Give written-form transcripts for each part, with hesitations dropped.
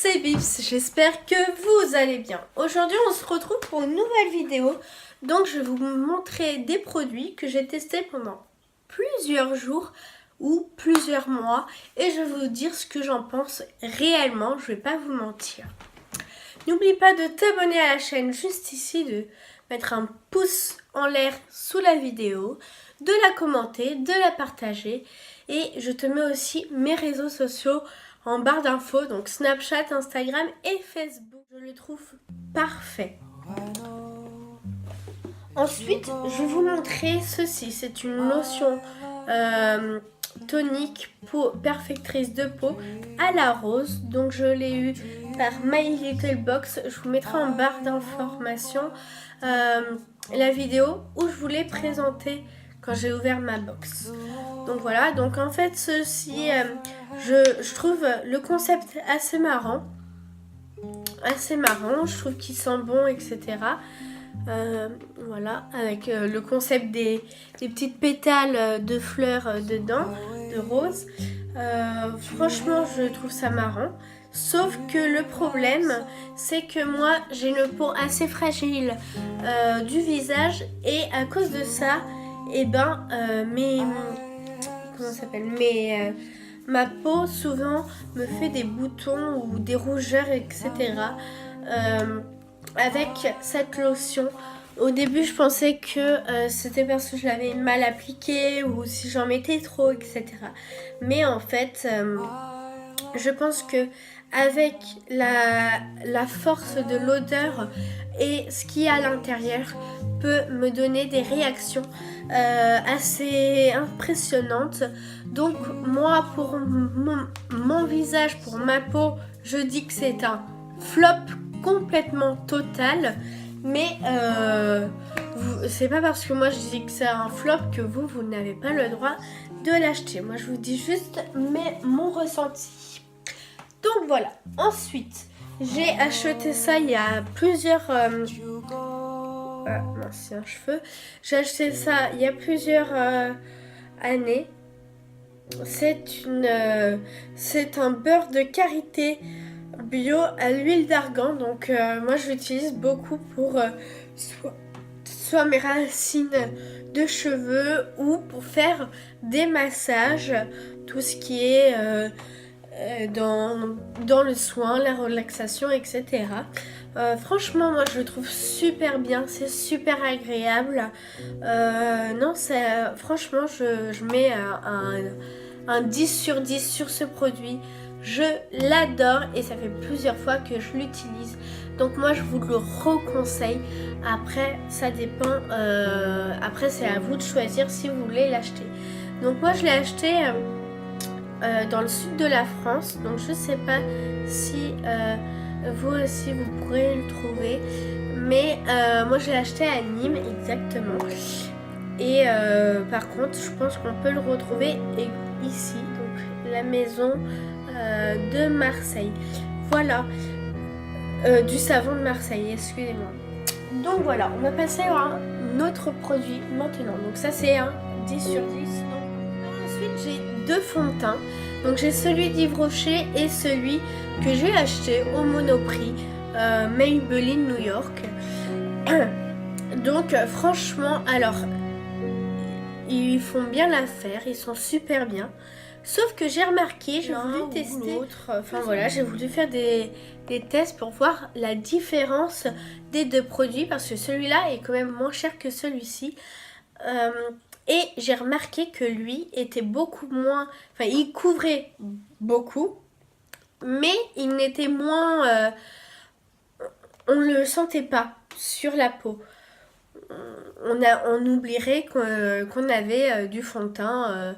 c'est Bips, j'espère que vous allez bien. Aujourd'hui on se retrouve pour une nouvelle vidéo. Donc je vais vous montrer des produits que j'ai testés pendant plusieurs jours ou plusieurs mois. Et je vais vous dire ce que j'en pense réellement, je vais pas vous mentir. N'oublie pas de t'abonner à la chaîne juste ici, de mettre un pouce en l'air sous la vidéo, de la commenter, de la partager. Et je te mets aussi mes réseaux sociaux en barre d'infos, donc Snapchat, Instagram et Facebook. Je le trouve parfait. Ensuite, je vais vous montrer ceci. C'est une lotion tonique perfectrice de peau à la rose. Donc je l'ai eu par My Little Box. Je vous mettrai en barre d'informations la vidéo où je vous l'ai présenté quand j'ai ouvert ma box. Donc voilà, donc en fait ceci, je trouve le concept assez marrant. Je trouve qu'il sent bon, etc. Voilà, avec le concept des petites pétales de fleurs dedans, de rose. Franchement, je trouve ça marrant. Sauf que le problème, c'est que moi, j'ai une peau assez fragile du visage. Et à cause de ça, ma peau souvent me fait des boutons ou des rougeurs, etc. Avec cette lotion. Au début, je pensais que c'était parce que je l'avais mal appliquée ou si j'en mettais trop, etc. Mais en fait, je pense que avec la force de l'odeur et ce qu'il y a à l'intérieur peut me donner des réactions assez impressionnantes. Donc moi, pour mon visage, pour ma peau, je dis que c'est un flop complètement total. Mais c'est pas parce que moi je dis que c'est un flop que vous n'avez pas le droit de l'acheter. Moi je vous dis juste mon ressenti. Donc voilà. Ensuite, j'ai acheté ça il y a plusieurs... c'est un cheveu. J'ai acheté ça il y a plusieurs années. C'est un beurre de karité bio à l'huile d'argan. Donc moi je l'utilise beaucoup pour soit mes racines de cheveux ou pour faire des massages, tout ce qui est dans le soin, la relaxation, etc. Franchement, moi je le trouve super bien, c'est super agréable. Non, franchement, je mets un 10 sur 10 sur ce produit. Je l'adore et ça fait plusieurs fois que je l'utilise. Donc moi je vous le reconseille. Après ça dépend, après c'est à vous de choisir si vous voulez l'acheter. Donc moi je l'ai acheté dans le sud de la France. Donc je sais pas si vous aussi vous pourrez le trouver. Mais moi je l'ai acheté à Nîmes exactement. Et par contre je pense qu'on peut le retrouver ici. Donc la maison de Marseille. Voilà. Du savon de Marseille, excusez-moi. Donc voilà, on va passer à un autre produit maintenant. Donc ça c'est un 10 sur 10. Donc, ensuite j'ai deux fonds de teint. Donc j'ai celui d'Yves Rocher et celui que j'ai acheté au Monoprix, Maybelline New York. Donc franchement, alors ils font bien l'affaire, ils sont super bien. Sauf que j'ai remarqué, j'ai voulu tester, j'ai voulu faire des tests pour voir la différence des deux produits parce que celui-là est quand même moins cher que celui-ci. Et j'ai remarqué que lui était beaucoup moins, il couvrait beaucoup, mais il n'était moins, on ne le sentait pas sur la peau. On oublierait qu'on avait du fond de teint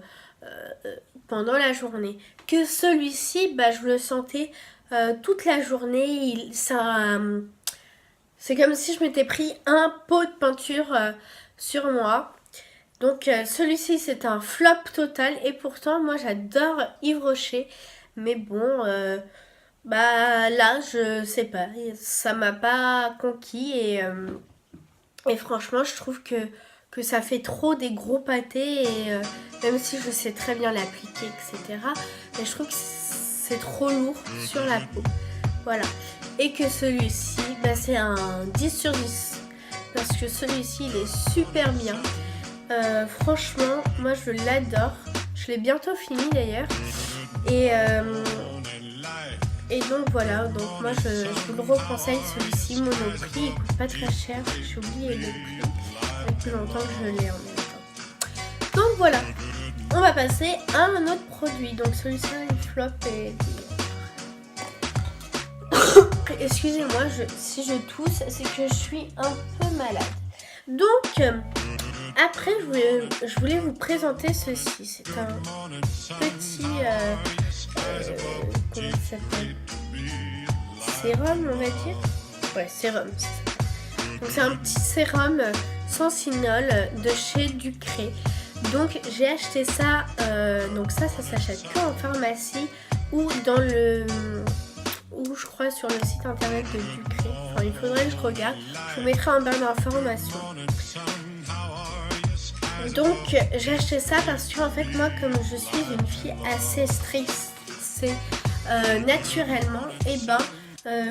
pendant la journée. Que celui-ci, je le sentais toute la journée. C'est comme si je m'étais pris un pot de peinture sur moi. Donc celui-ci c'est un flop total. Et pourtant moi j'adore Yves Rocher. Mais bon, là je sais pas. Ça m'a pas conquis. Et franchement je trouve que ça fait trop des gros pâtés. Et même si je sais très bien l'appliquer, etc. Mais je trouve que c'est trop lourd sur la peau. voilà. Et que celui-ci, bah, c'est un 10 sur 10. Parce que celui-ci, il est super bien. Franchement, moi je l'adore. Je l'ai bientôt fini d'ailleurs. Et donc voilà, donc moi je vous le reconseille celui-ci. Monoprix, il coûte pas très cher. J'ai oublié le prix. Ça fait plus longtemps que je l'ai en même temps. Donc voilà, on va passer à un autre produit. Donc celui-ci, il flop et... Excusez-moi, si je tousse, c'est que je suis un peu malade. Donc, après, je voulais vous présenter ceci. C'est un petit... comment ça s'appelle? Sérum, on va dire. Ouais, sérum, c'est ça. Donc, c'est un petit sérum sensinol de chez Ducré. Donc, j'ai acheté ça. Donc, ça s'achète qu'en pharmacie ou dans le... ou je crois sur le site internet de Ducré. Enfin, il faudrait que je regarde. Je vous mettrai en barre d'informations. Donc j'ai acheté ça parce que en fait moi comme je suis une fille assez stressée naturellement, et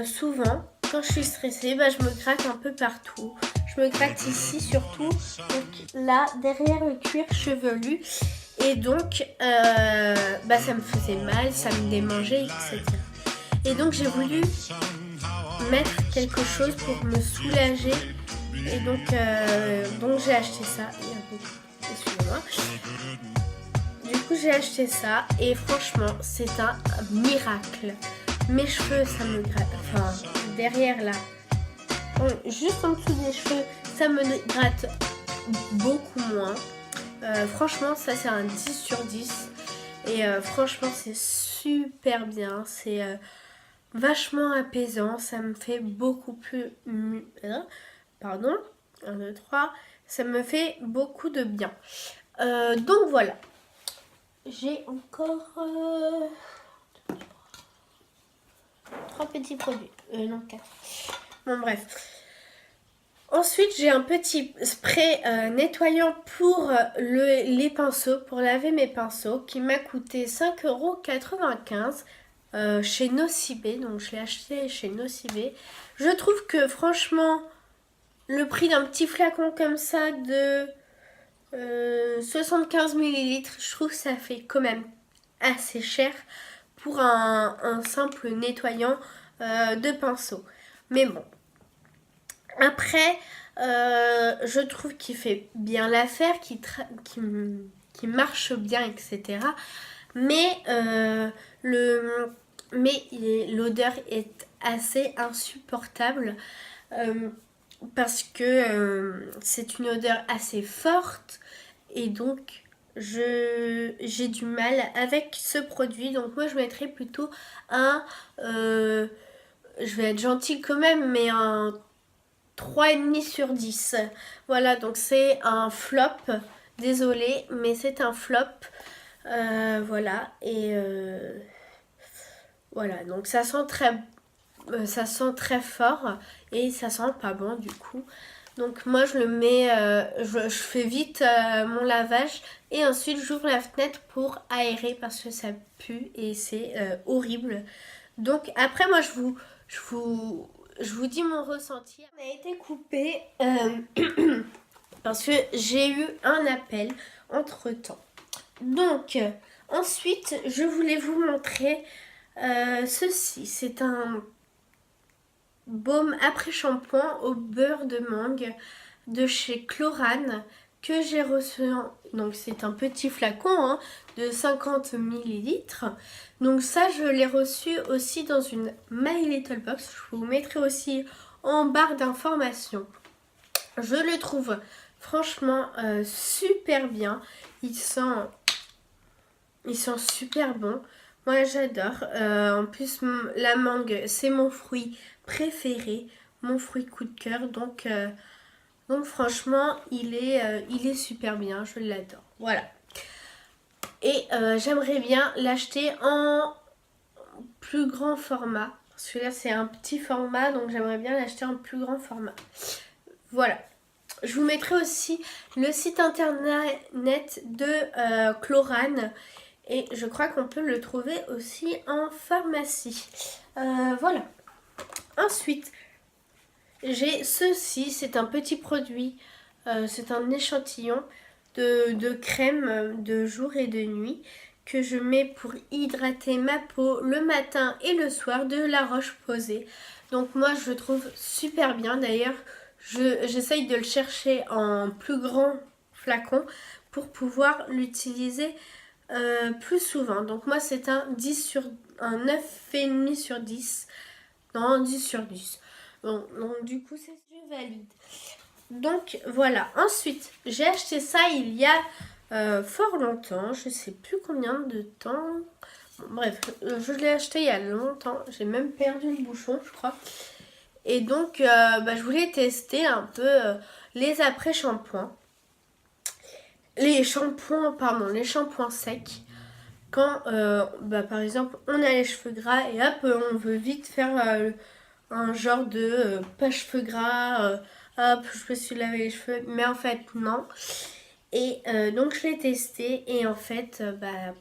souvent quand je suis stressée, je me gratte un peu partout. Je me gratte ici surtout, donc là derrière le cuir chevelu, et donc ça me faisait mal, ça me démangeait, etc. Et donc j'ai voulu mettre quelque chose pour me soulager. Et donc j'ai acheté ça. Excusez-moi. Du coup j'ai acheté ça et franchement c'est un miracle. Mes cheveux ça me gratte. Enfin derrière là. Juste en dessous des cheveux ça me gratte beaucoup moins. Franchement ça c'est un 10 sur 10. Et franchement c'est super bien. C'est vachement apaisant. Ça me fait beaucoup plus... Pardon, 1, 2, 3, ça me fait beaucoup de bien. Donc voilà, j'ai encore 3 petits produits, non 4. Bon bref. Ensuite j'ai un petit spray nettoyant pour les pinceaux, pour laver mes pinceaux, qui m'a coûté 5,95 € chez Nocibé. Donc je l'ai acheté chez Nocibé. Je trouve que franchement... le prix d'un petit flacon comme ça de 75 ml, je trouve que ça fait quand même assez cher pour un simple nettoyant de pinceau. Mais bon. Après, je trouve qu'il fait bien l'affaire, qu'il marche bien, etc. Mais l'odeur est assez insupportable. Parce que c'est une odeur assez forte et donc j'ai du mal avec ce produit. Donc moi je mettrais plutôt je vais être gentille quand même, mais un 3,5 sur 10. Voilà, donc c'est un flop. Désolée, mais c'est un flop. Voilà, et voilà, donc ça sent très fort et ça sent pas bon du coup. Donc moi je le mets, je fais vite mon lavage et ensuite j'ouvre la fenêtre pour aérer parce que ça pue et c'est horrible. Donc après moi je vous dis mon ressenti. On a été coupé parce que j'ai eu un appel entre temps. Donc ensuite je voulais vous montrer ceci. C'est un baume après-shampoing au beurre de mangue de chez Chlorane que j'ai reçu. Donc c'est un petit flacon de 50 ml. Donc ça je l'ai reçu aussi dans une My Little Box. Je vous mettrai aussi en barre d'informations. Je le trouve franchement super bien. Il sent super bon. Moi j'adore. En plus la mangue c'est mon fruit préféré, mon fruit coup de cœur. Donc franchement il est super bien. Je l'adore. Voilà. Et j'aimerais bien l'acheter en plus grand format. Parce que là c'est un petit format. Donc j'aimerais bien l'acheter en plus grand format. Voilà. Je vous mettrai aussi le site internet de Chlorane. Et je crois qu'on peut le trouver aussi en pharmacie. Voilà. Ensuite, j'ai ceci, c'est un petit produit, c'est un échantillon de crème de jour et de nuit que je mets pour hydrater ma peau le matin et le soir de La Roche-Posay. Donc moi je le trouve super bien. D'ailleurs, j'essaye de le chercher en plus grand flacon pour pouvoir l'utiliser plus souvent. Donc moi c'est un 9,5 sur 10. Non, 10 sur 10. Donc du coup c'est je valide. Donc voilà. Ensuite, j'ai acheté ça il y a fort longtemps. Je sais plus combien de temps. Bon, bref, je l'ai acheté il y a longtemps. J'ai même perdu le bouchon, je crois. Et donc, je voulais tester un peu les après-shampoings. Les shampoings secs. Quand, par exemple, on a les cheveux gras et hop, on veut vite faire un genre de pas cheveux gras, hop, je me suis lavé les cheveux, mais en fait, non. Et donc, je l'ai testé et en fait,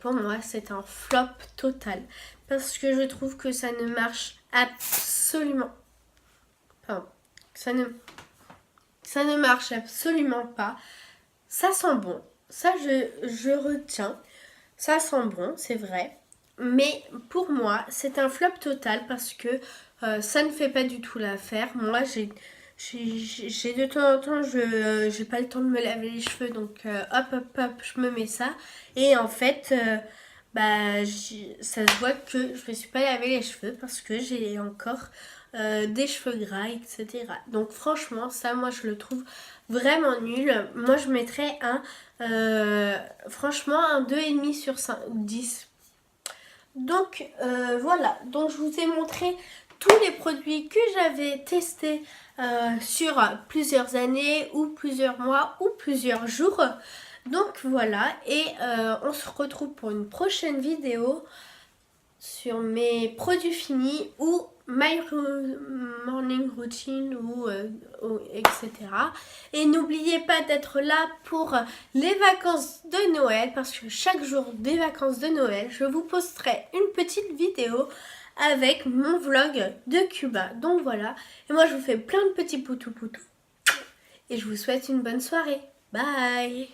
pour moi, c'est un flop total. Parce que je trouve que ça ne marche absolument. Pardon. Ça ne marche absolument pas. Ça sent bon. Ça, je retiens. Ça sent bon, c'est vrai. Mais pour moi, c'est un flop total parce que ça ne fait pas du tout l'affaire. Moi, j'ai de temps en temps, je j'ai pas le temps de me laver les cheveux, donc hop, je me mets ça. Et en fait, ça se voit que je me suis pas lavé les cheveux parce que j'ai encore des cheveux gras, etc. Donc franchement, ça, moi, je le trouve vraiment nul. Moi, je mettrais franchement, un 2,5 sur 10. Donc voilà, donc je vous ai montré tous les produits que j'avais testés sur plusieurs années ou plusieurs mois ou plusieurs jours. Donc voilà, et on se retrouve pour une prochaine vidéo sur mes produits finis ou my morning routine ou etc. Et n'oubliez pas d'être là pour les vacances de Noël parce que chaque jour des vacances de Noël, je vous posterai une petite vidéo avec mon vlog de Cuba. Donc voilà, et moi je vous fais plein de petits poutous et je vous souhaite une bonne soirée. Bye!